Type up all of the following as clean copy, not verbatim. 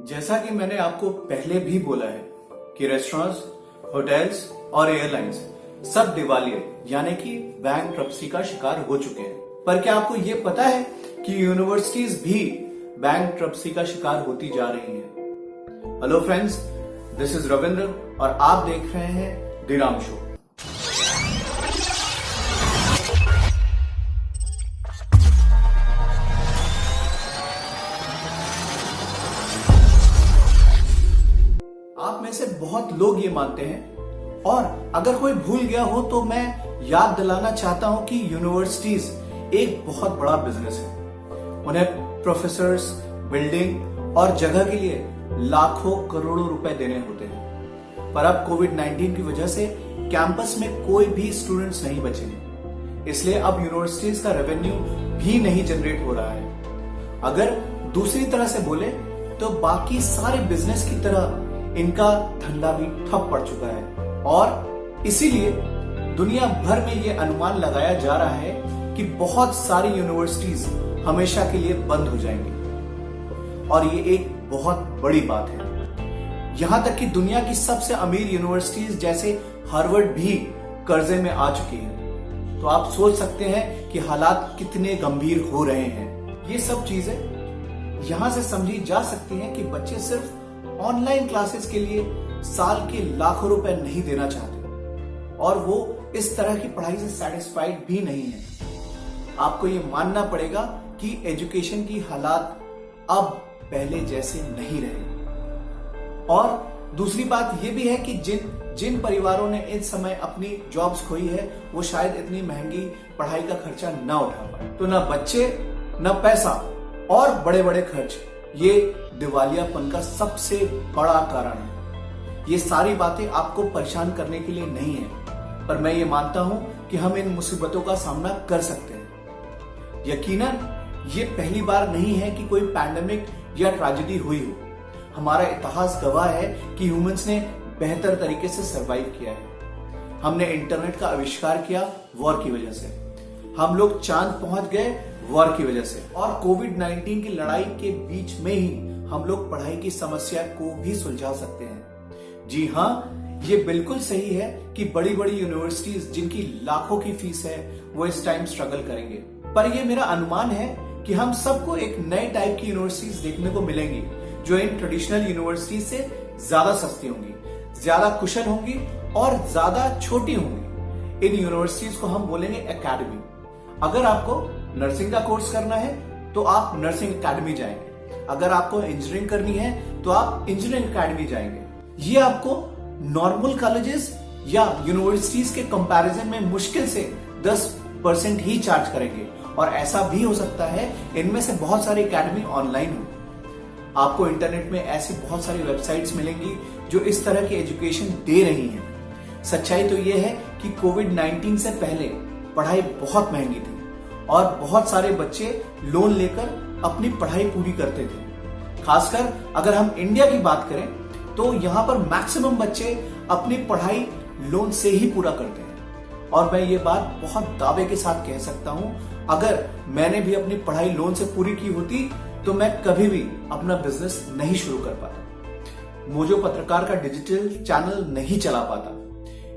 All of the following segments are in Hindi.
जैसा कि मैंने आपको पहले भी बोला है कि रेस्टोरेंट्स, होटल्स और एयरलाइंस सब दिवालिया यानी कि बैंकरप्सी का शिकार हो चुके हैं। पर क्या आपको ये पता है कि यूनिवर्सिटीज भी बैंकरप्सी का शिकार होती जा रही हैं? Hello friends, this is Ravindra और आप देख रहे हैं द राम शो। आप में से बहुत लोग ये मानते हैं और अगर कोई भूल गया हो तो मैं याद दिलाना चाहता हूं कि यूनिवर्सिटीज एक बहुत बड़ा बिजनेस है। उन्हें प्रोफेसर्स, बिल्डिंग और जगह के लिए लाखों करोड़ों रुपए देने होते हैं। पर अब कोविड-19 की वजह से कैंपस में कोई भी स्टूडेंट्स नहीं बचे हैं, इसलिए अब यूनिवर्सिटीज का रेवेन्यू भी नहीं जनरेट हो रहा है। अगर दूसरी तरह से बोले तो बाकी सारे बिजनेस की तरह इनका धंधा भी ठप पड़ चुका है और इसीलिए दुनिया भर में यह अनुमान लगाया जा रहा है कि बहुत सारी यूनिवर्सिटीज हमेशा के लिए बंद हो जाएंगी। और ये एक बहुत बड़ी बात है। यहां तक कि दुनिया की सबसे अमीर यूनिवर्सिटीज जैसे हार्वर्ड भी कर्जे में आ चुकी है। तो आप सोच सकते हैं कि हालात कितने गंभीर हो रहे हैं। ये सब चीजें यहां से समझी जा सकती हैं कि बच्चे सिर्फ ऑनलाइन क्लासेस के लिए साल के लाखों रुपए नहीं देना चाहते और वो इस तरह की पढ़ाई से सैटिस्फाइड भी नहीं है। आपको ये मानना पड़ेगा कि एजुकेशन की हालात अब पहले जैसे नहीं रहे। और दूसरी बात यह भी है कि जिन परिवारों ने इस समय अपनी जॉब्स खोई है वो शायद इतनी महंगी पढ़ाई का खर्चा ना उठा पाए। तो ना बच्चे, ना पैसा और बड़े बड़े खर्च, ये दिवालियापन का सबसे बड़ा कारण है। ये सारी बातें आपको परेशान करने के लिए नहीं है, पर मैं ये मानता हूं कि हम इन मुसीबतों का सामना कर सकते हैं। यकीनन ये पहली बार नहीं है कि कोई पैंडेमिक या ट्रेजेडी हुई हो। हमारा इतिहास गवाह है कि ह्यूमंस ने बेहतर तरीके से सरवाइव किया है। हमने इंटरनेट का आविष्कार किया वॉर की वजह से, हम लोग चांद पहुंच गए वॉर की वजह से, और कोविड-19 की लड़ाई के बीच में ही हम लोग पढ़ाई की समस्या को भी सुलझा सकते हैं। जी हाँ, ये बिल्कुल सही है कि बड़ी बड़ी यूनिवर्सिटीज जिनकी लाखों की फीस है वो इस टाइम स्ट्रगल करेंगे। पर ये मेरा अनुमान है कि हम सबको एक नए टाइप की यूनिवर्सिटीज देखने को मिलेंगी जो इन ट्रेडिशनल यूनिवर्सिटीज से ज्यादा सस्ती होंगी, ज्यादा कुशल होंगी और ज्यादा छोटी होंगी। इन यूनिवर्सिटीज को हम बोलेंगे एकेडमी। अगर आपको नर्सिंग का कोर्स करना है तो आप नर्सिंग एकेडमी जाएंगे, अगर आपको इंजीनियरिंग करनी है तो आप इंजीनियरिंग एकेडमी जाएंगे। ये आपको नॉर्मल कॉलेजेस या यूनिवर्सिटीज के कंपैरिजन में मुश्किल से 10% ही चार्ज करेंगे। और ऐसा भी हो सकता है इनमें से बहुत सारी एकेडमी ऑनलाइन हो। आपको इंटरनेट में ऐसी बहुत सारी वेबसाइट्स मिलेंगी जो इस तरह की एजुकेशन दे रही हैं। सच्चाई तो यह है कि कोविड-19 से पहले पढ़ाई बहुत महंगी थी और बहुत सारे बच्चे लोन लेकर अपनी पढ़ाई पूरी करते थे। खासकर अगर हम इंडिया की बात करें तो यहां पर मैक्सिमम बच्चे अपनी पढ़ाई लोन से ही पूरा करते हैं। और मैं ये बात बहुत दावे के साथ कह सकता हूं, अगर मैंने भी अपनी पढ़ाई लोन से पूरी की होती तो मैं कभी भी अपना बिजनेस नहीं शुरू कर पाता, मोजो पत्रकार का डिजिटल चैनल नहीं चला पाता,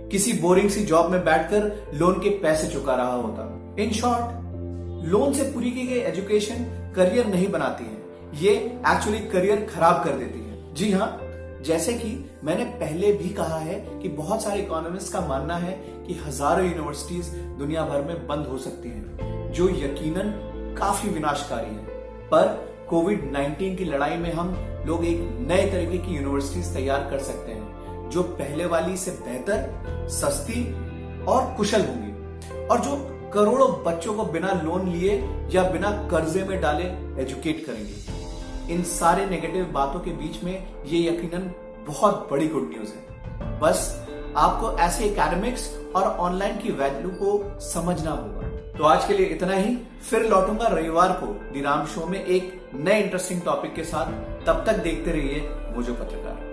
किसी बोरिंग सी जॉब में बैठकर लोन के पैसे चुका रहा होता। इन शॉर्ट, लोन से पूरी की गई एजुकेशन करियर नहीं बनाती है, ये एक्चुअली करियर खराब कर देती है। जी हाँ, जैसे कि मैंने पहले भी कहा है कि बहुत सारे इकोनॉमिस्ट का मानना है कि हजारों यूनिवर्सिटीज दुनिया भर में बंद हो सकती हैं, जो यकीनन काफी विनाशकारी है। पर कोविड-19 की लड़ाई में हम लोग एक नए तरीके की यूनिवर्सिटीज तैयार कर सकते हैं जो पहले वाली से बेहतर, सस्ती और कुशल होंगी और जो करोड़ों बच्चों को बिना लोन लिए या बिना कर्जे में डाले एजुकेट करेंगे। इन सारे नेगेटिव बातों के बीच में ये यकीनन बहुत बड़ी गुड न्यूज है। बस आपको ऐसे एकेडमिक्स और ऑनलाइन की वैल्यू को समझना होगा। तो आज के लिए इतना ही। फिर लौटूंगा रविवार को द राम शो में एक नए इंटरेस्टिंग टॉपिक के साथ। तब तक देखते रहिए मोजो पत्रकार।